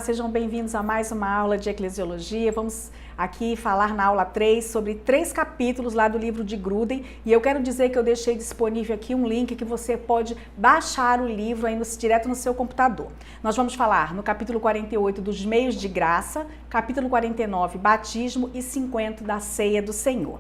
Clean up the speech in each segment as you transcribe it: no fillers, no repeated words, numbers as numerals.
sejam bem-vindos a mais uma aula de Eclesiologia. Vamos aqui falar na aula 3 sobre 3 capítulos lá do livro de Gruden. E eu quero dizer que eu deixei disponível aqui um link que você pode baixar o livro aí direto no seu computador. Nós vamos falar no capítulo 48 dos meios de graça, capítulo 49, batismo e 50 da ceia do Senhor.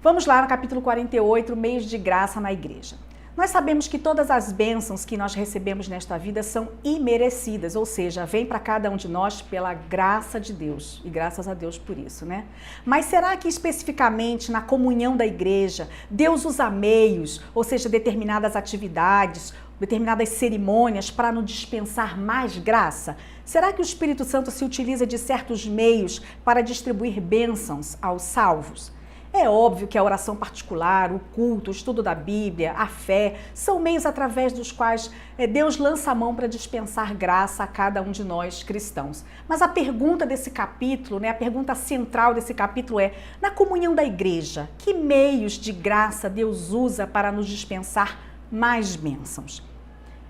Vamos lá no capítulo 48, meios de graça na igreja. Nós sabemos que todas as bênçãos que nós recebemos nesta vida são imerecidas, ou seja, vem para cada um de nós pela graça de Deus, e graças a Deus por isso, né? Mas será que especificamente na comunhão da igreja, Deus usa meios, ou seja, determinadas atividades, determinadas cerimônias para nos dispensar mais graça? Será que o Espírito Santo se utiliza de certos meios para distribuir bênçãos aos salvos? É óbvio que a oração particular, o culto, o estudo da Bíblia, a fé, são meios através dos quais Deus lança a mão para dispensar graça a cada um de nós cristãos. Mas a pergunta desse capítulo, a pergunta central desse capítulo é: na comunhão da igreja, que meios de graça Deus usa para nos dispensar mais bênçãos?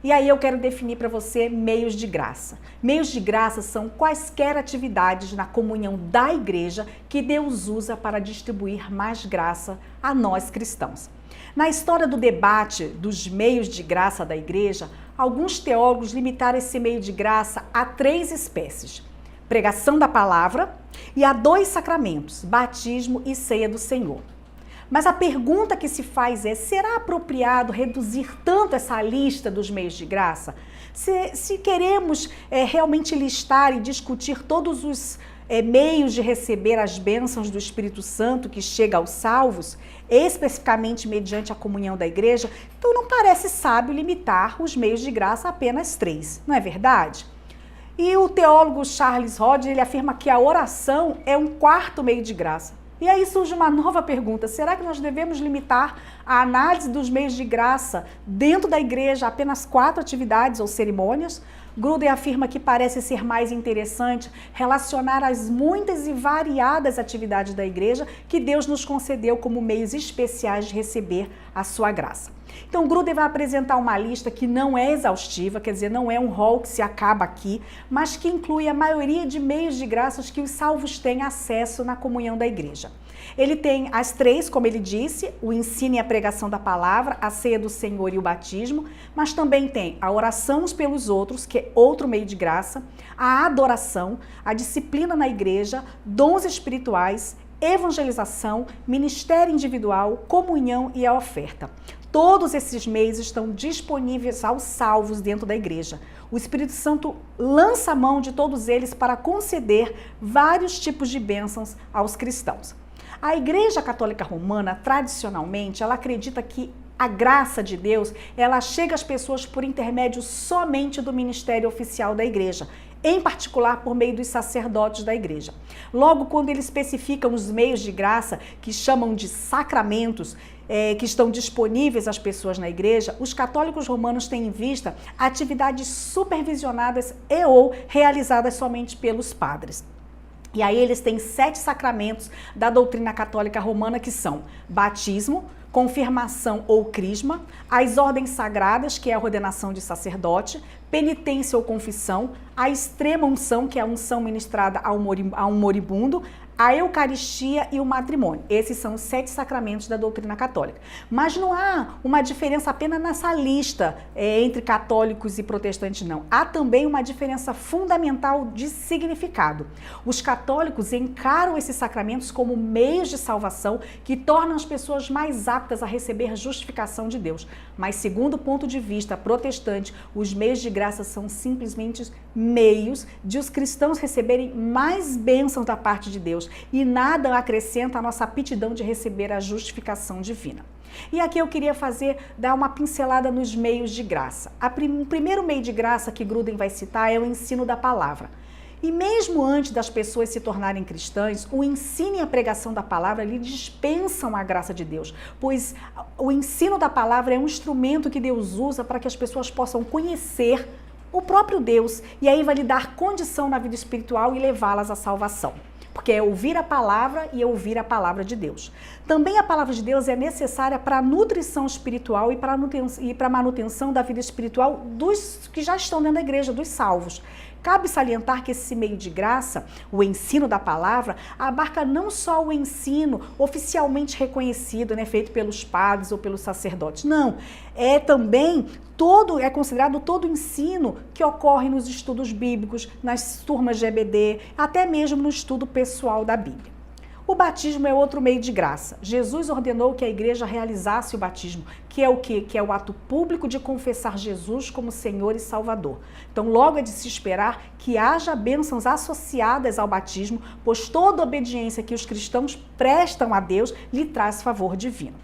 E aí eu quero definir para você meios de graça. Meios de graça são quaisquer atividades na comunhão da igreja que Deus usa para distribuir mais graça a nós cristãos. Na história do debate dos meios de graça da igreja, alguns teólogos limitaram esse meio de graça a 3 espécies: pregação da palavra e a 2 sacramentos, batismo e ceia do Senhor. Mas a pergunta que se faz é: será apropriado reduzir tanto essa lista dos meios de graça? Se queremos realmente listar e discutir todos os meios de receber as bênçãos do Espírito Santo que chega aos salvos, especificamente mediante a comunhão da igreja, então não parece sábio limitar os meios de graça a apenas 3, não é verdade? E o teólogo Charles Hodge, ele afirma que a oração é um 4º meio de graça. E aí surge uma nova pergunta: será que nós devemos limitar a análise dos meios de graça dentro da igreja a apenas 4 atividades ou cerimônias? Gruden afirma que parece ser mais interessante relacionar as muitas e variadas atividades da igreja que Deus nos concedeu como meios especiais de receber a sua graça. Então, Gruden vai apresentar uma lista que não é exaustiva, quer dizer, não é um rol que se acaba aqui, mas que inclui a maioria de meios de graças que os salvos têm acesso na comunhão da igreja. Ele tem as 3, como ele disse: o ensino e a pregação da palavra, a ceia do Senhor e o batismo, mas também tem a oração uns pelos outros, que é outro meio de graça, a adoração, a disciplina na igreja, dons espirituais, evangelização, ministério individual, comunhão e a oferta. Todos esses meios estão disponíveis aos salvos dentro da igreja. O Espírito Santo lança a mão de todos eles para conceder vários tipos de bênçãos aos cristãos. A Igreja Católica Romana, tradicionalmente, ela acredita que a graça de Deus, ela chega às pessoas por intermédio somente do ministério oficial da igreja, em particular por meio dos sacerdotes da igreja. Logo, quando eles especificam os meios de graça, que chamam de sacramentos, que estão disponíveis às pessoas na igreja, os católicos romanos têm em vista atividades supervisionadas e ou realizadas somente pelos padres. E aí eles têm 7 sacramentos da doutrina católica romana, que são batismo, confirmação ou crisma, as ordens sagradas, que é a ordenação de sacerdote, penitência ou confissão, a extrema unção, que é a unção ministrada a um moribundo, a Eucaristia e o matrimônio. Esses são os 7 sacramentos da doutrina católica. Mas não há uma diferença apenas nessa lista entre católicos e protestantes, não. Há também uma diferença fundamental de significado. Os católicos encaram esses sacramentos como meios de salvação que tornam as pessoas mais aptas a receber justificação de Deus. Mas, segundo o ponto de vista protestante, os meios de graça são simplesmente meios de os cristãos receberem mais bênçãos da parte de Deus, e nada acrescenta a nossa aptidão de receber a justificação divina. E aqui eu queria dar uma pincelada nos meios de graça. O primeiro meio de graça que Gruden vai citar é o ensino da palavra. E mesmo antes das pessoas se tornarem cristãs, o ensino e a pregação da palavra lhe dispensam a graça de Deus, pois o ensino da palavra é um instrumento que Deus usa para que as pessoas possam conhecer o próprio Deus, e aí vai lhe dar condição na vida espiritual e levá-las à salvação. Porque é ouvir a palavra e ouvir a palavra de Deus. Também a palavra de Deus é necessária para a nutrição espiritual e para a manutenção da vida espiritual dos que já estão dentro da igreja, dos salvos. Cabe salientar que esse meio de graça, o ensino da palavra, abarca não só o ensino oficialmente reconhecido, né, feito pelos padres ou pelos sacerdotes, não, é também é considerado todo o ensino que ocorre nos estudos bíblicos, nas turmas de EBD, até mesmo no estudo pessoal da Bíblia. O batismo é outro meio de graça. Jesus ordenou que a igreja realizasse o batismo, que é o quê? Que é o ato público de confessar Jesus como Senhor e Salvador. Então, logo é de se esperar que haja bênçãos associadas ao batismo, pois toda obediência que os cristãos prestam a Deus lhe traz favor divino.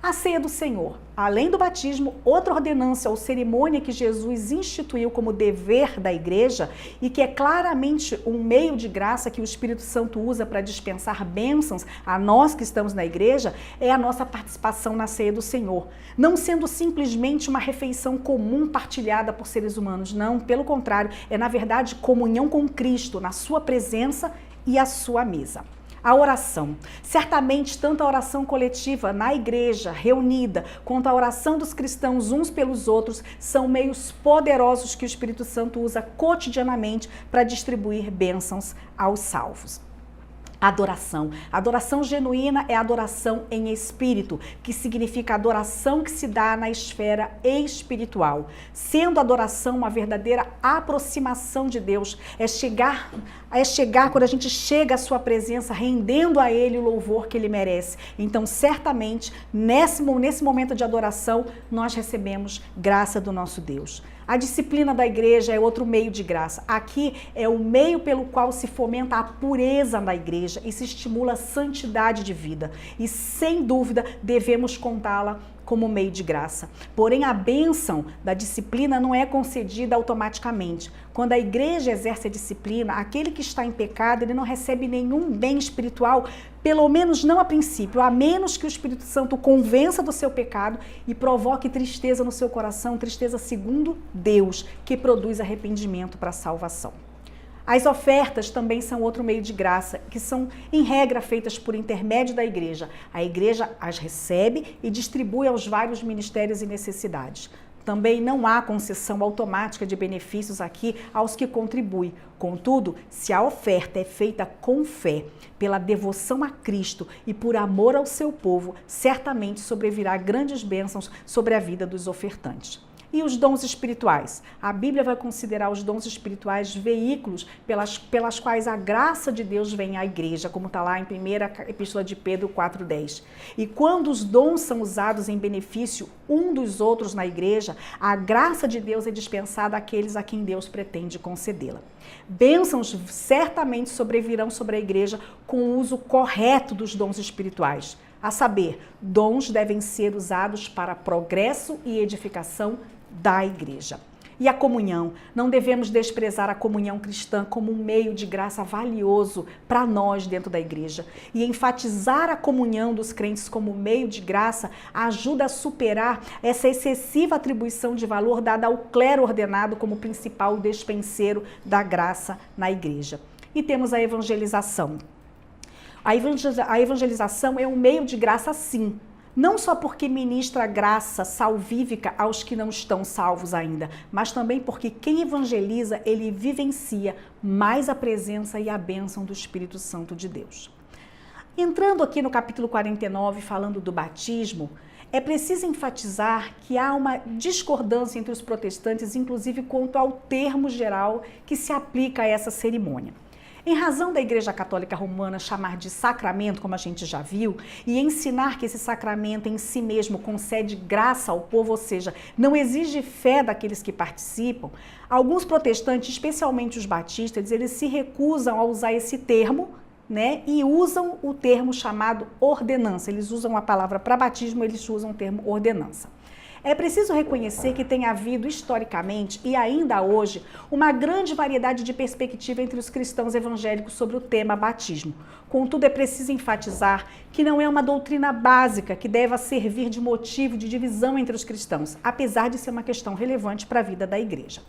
A ceia do Senhor, além do batismo, outra ordenança ou cerimônia que Jesus instituiu como dever da igreja e que é claramente um meio de graça que o Espírito Santo usa para dispensar bênçãos a nós que estamos na igreja, é a nossa participação na ceia do Senhor. Não sendo simplesmente uma refeição comum partilhada por seres humanos, não, pelo contrário, é na verdade comunhão com Cristo, na sua presença e à sua mesa. A oração. Certamente, tanto a oração coletiva na igreja reunida, quanto a oração dos cristãos uns pelos outros, são meios poderosos que o Espírito Santo usa cotidianamente para distribuir bênçãos aos salvos. Adoração. Adoração genuína é adoração em espírito, que significa adoração que se dá na esfera espiritual. Sendo adoração uma verdadeira aproximação de Deus, é chegar quando a gente chega à sua presença, rendendo a Ele o louvor que Ele merece. Então, certamente, nesse momento de adoração, nós recebemos graça do nosso Deus. A disciplina da igreja é outro meio de graça. Aqui é o meio pelo qual se fomenta a pureza na igreja e se estimula a santidade de vida. E, sem dúvida, devemos contá-la como meio de graça. Porém, a bênção da disciplina não é concedida automaticamente. Quando a igreja exerce a disciplina, aquele que está em pecado, ele não recebe nenhum bem espiritual, pelo menos não a princípio, a menos que o Espírito Santo convença do seu pecado e provoque tristeza no seu coração, tristeza segundo Deus, que produz arrependimento para a salvação. As ofertas também são outro meio de graça, que são, em regra, feitas por intermédio da igreja. A igreja as recebe e distribui aos vários ministérios e necessidades. Também não há concessão automática de benefícios aqui aos que contribuem. Contudo, se a oferta é feita com fé, pela devoção a Cristo e por amor ao seu povo, certamente sobrevirá grandes bênçãos sobre a vida dos ofertantes. E os dons espirituais? A Bíblia vai considerar os dons espirituais veículos pelas quais a graça de Deus vem à igreja, como está lá em 1ª Epístola de Pedro 4,10. E quando os dons são usados em benefício um dos outros na igreja, a graça de Deus é dispensada àqueles a quem Deus pretende concedê-la. Bênçãos certamente sobrevirão sobre a igreja com o uso correto dos dons espirituais. A saber, dons devem ser usados para progresso e edificação da igreja. E a comunhão. Não devemos desprezar a comunhão cristã como um meio de graça valioso para nós dentro da igreja. E enfatizar a comunhão dos crentes como meio de graça ajuda a superar essa excessiva atribuição de valor dada ao clero ordenado como principal despenseiro da graça na igreja. E temos a evangelização. A evangelização é um meio de graça, sim. Não só porque ministra graça salvífica aos que não estão salvos ainda, mas também porque quem evangeliza, ele vivencia mais a presença e a bênção do Espírito Santo de Deus. Entrando aqui no capítulo 49, falando do batismo, é preciso enfatizar que há uma discordância entre os protestantes, inclusive quanto ao termo geral que se aplica a essa cerimônia. Em razão da Igreja Católica Romana chamar de sacramento, como a gente já viu, e ensinar que esse sacramento em si mesmo concede graça ao povo, ou seja, não exige fé daqueles que participam, alguns protestantes, especialmente os batistas, eles se recusam a usar esse termo, né, e usam o termo chamado ordenança. Eles usam a palavra para batismo, eles usam o termo ordenança. É preciso reconhecer que tem havido historicamente e ainda hoje uma grande variedade de perspectiva entre os cristãos evangélicos sobre o tema batismo. Contudo, é preciso enfatizar que não é uma doutrina básica que deva servir de motivo de divisão entre os cristãos, apesar de ser uma questão relevante para a vida da igreja.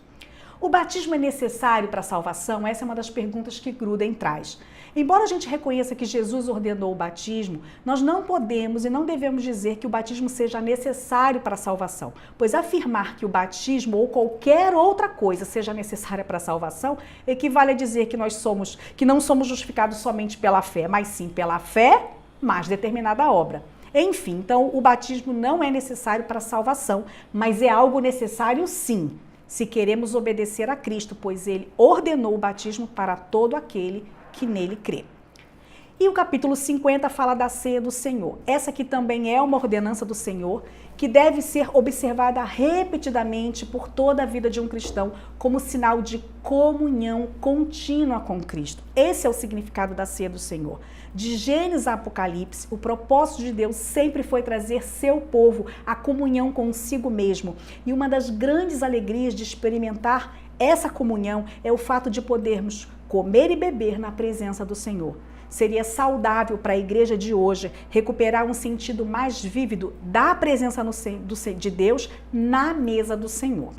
O batismo é necessário para a salvação? Essa é uma das perguntas que Gruden traz. Embora a gente reconheça que Jesus ordenou o batismo, nós não podemos e não devemos dizer que o batismo seja necessário para a salvação, pois afirmar que o batismo ou qualquer outra coisa seja necessária para a salvação equivale a dizer que não somos justificados somente pela fé, mas sim pela fé mais determinada obra. Enfim, então o batismo não é necessário para a salvação, mas é algo necessário sim, se queremos obedecer a Cristo, pois ele ordenou o batismo para todo aquele que nele crê. E o capítulo 50 fala da ceia do Senhor. Essa aqui também é uma ordenança do Senhor que deve ser observada repetidamente por toda a vida de um cristão como sinal de comunhão contínua com Cristo. Esse é o significado da ceia do Senhor. De Gênesis a Apocalipse, o propósito de Deus sempre foi trazer seu povo à comunhão consigo mesmo. E uma das grandes alegrias de experimentar essa comunhão é o fato de podermos comer e beber na presença do Senhor. Seria saudável para a igreja de hoje recuperar um sentido mais vívido da presença de Deus na mesa do Senhor.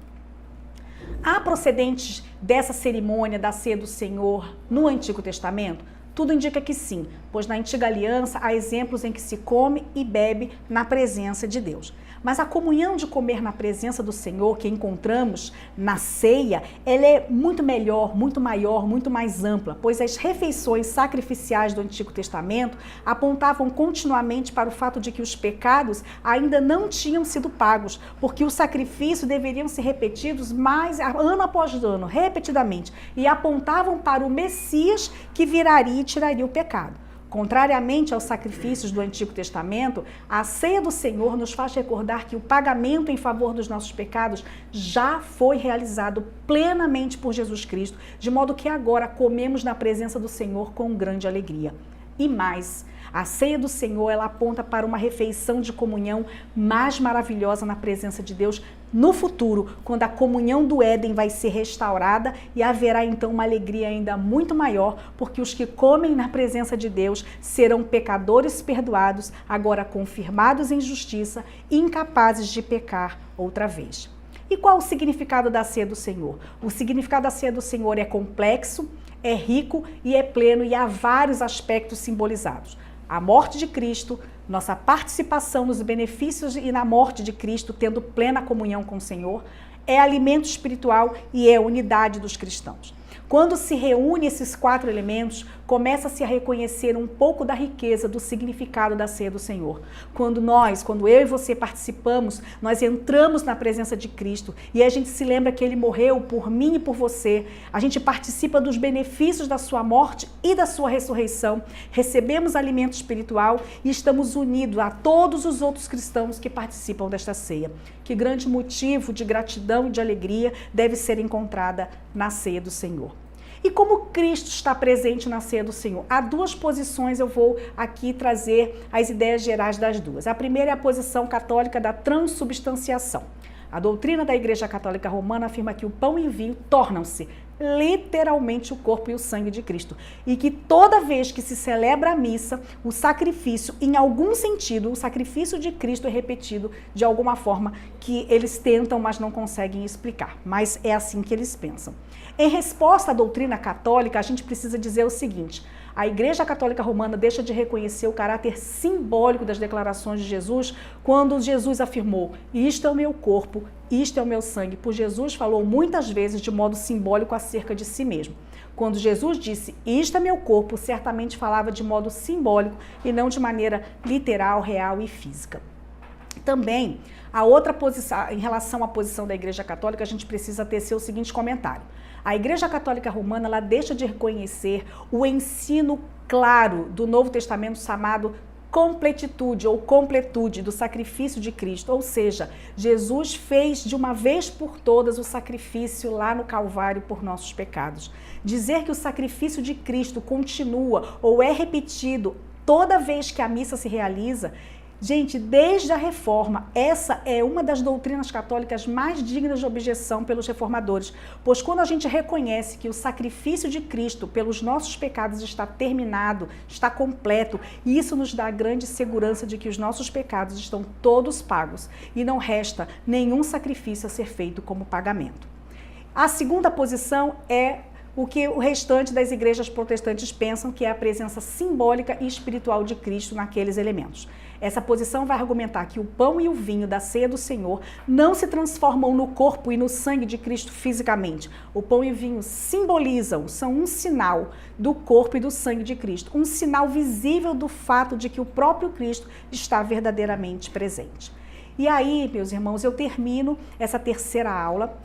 Há procedentes dessa cerimônia da ceia do Senhor no Antigo Testamento? Tudo indica que sim, pois na Antiga Aliança há exemplos em que se come e bebe na presença de Deus. Mas a comunhão de comer na presença do Senhor que encontramos na ceia, ela é muito melhor, muito maior, muito mais ampla, pois as refeições sacrificiais do Antigo Testamento apontavam continuamente para o fato de que os pecados ainda não tinham sido pagos, porque os sacrifícios deveriam ser repetidos ano após ano, repetidamente, e apontavam para o Messias que viraria e tiraria o pecado. Contrariamente aos sacrifícios do Antigo Testamento, a ceia do Senhor nos faz recordar que o pagamento em favor dos nossos pecados já foi realizado plenamente por Jesus Cristo, de modo que agora comemos na presença do Senhor com grande alegria. E mais, a ceia do Senhor, ela aponta para uma refeição de comunhão mais maravilhosa na presença de Deus no futuro, quando a comunhão do Éden vai ser restaurada e haverá então uma alegria ainda muito maior, porque os que comem na presença de Deus serão pecadores perdoados, agora confirmados em justiça e incapazes de pecar outra vez. E qual o significado da ceia do Senhor? O significado da ceia do Senhor é complexo, é rico e é pleno e há vários aspectos simbolizados. A morte de Cristo, nossa participação nos benefícios e na morte de Cristo, tendo plena comunhão com o Senhor, é alimento espiritual e é unidade dos cristãos. Quando se reúne esses 4 elementos, começa-se a reconhecer um pouco da riqueza do significado da ceia do Senhor. Quando eu e você participamos, nós entramos na presença de Cristo e a gente se lembra que Ele morreu por mim e por você. A gente participa dos benefícios da sua morte e da sua ressurreição. Recebemos alimento espiritual e estamos unidos a todos os outros cristãos que participam desta ceia. Que grande motivo de gratidão e de alegria deve ser encontrada na ceia do Senhor. E como Cristo está presente na ceia do Senhor? Há 2 posições, eu vou aqui trazer as ideias gerais das 2. A primeira é a posição católica da transubstanciação. A doutrina da Igreja Católica Romana afirma que o pão e o vinho tornam-se literalmente o corpo e o sangue de Cristo. E que toda vez que se celebra a missa, o sacrifício, em algum sentido, o sacrifício de Cristo é repetido de alguma forma que eles tentam, mas não conseguem explicar. Mas é assim que eles pensam. Em resposta à doutrina católica, a gente precisa dizer o seguinte: a Igreja Católica Romana deixa de reconhecer o caráter simbólico das declarações de Jesus quando Jesus afirmou: isto é o meu corpo, isto é o meu sangue. Por Jesus falou muitas vezes de modo simbólico acerca de si mesmo. Quando Jesus disse: isto é meu corpo, certamente falava de modo simbólico e não de maneira literal, real e física. Também, a outra posição, em relação à posição da Igreja Católica, a gente precisa tecer o seguinte comentário. A Igreja Católica Romana, ela deixa de reconhecer o ensino claro do Novo Testamento chamado completitude ou completude do sacrifício de Cristo, ou seja, Jesus fez de uma vez por todas o sacrifício lá no Calvário por nossos pecados. Dizer que o sacrifício de Cristo continua ou é repetido toda vez que a missa se realiza, gente, desde a Reforma, essa é uma das doutrinas católicas mais dignas de objeção pelos reformadores, pois quando a gente reconhece que o sacrifício de Cristo pelos nossos pecados está terminado, está completo, isso nos dá a grande segurança de que os nossos pecados estão todos pagos e não resta nenhum sacrifício a ser feito como pagamento. A segunda posição é o que o restante das igrejas protestantes pensam que é a presença simbólica e espiritual de Cristo naqueles elementos. Essa posição vai argumentar que o pão e o vinho da ceia do Senhor não se transformam no corpo e no sangue de Cristo fisicamente. O pão e o vinho simbolizam, são um sinal do corpo e do sangue de Cristo, um sinal visível do fato de que o próprio Cristo está verdadeiramente presente. E aí, meus irmãos, eu termino essa terceira aula.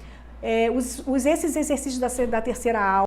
Esses exercícios da terceira aula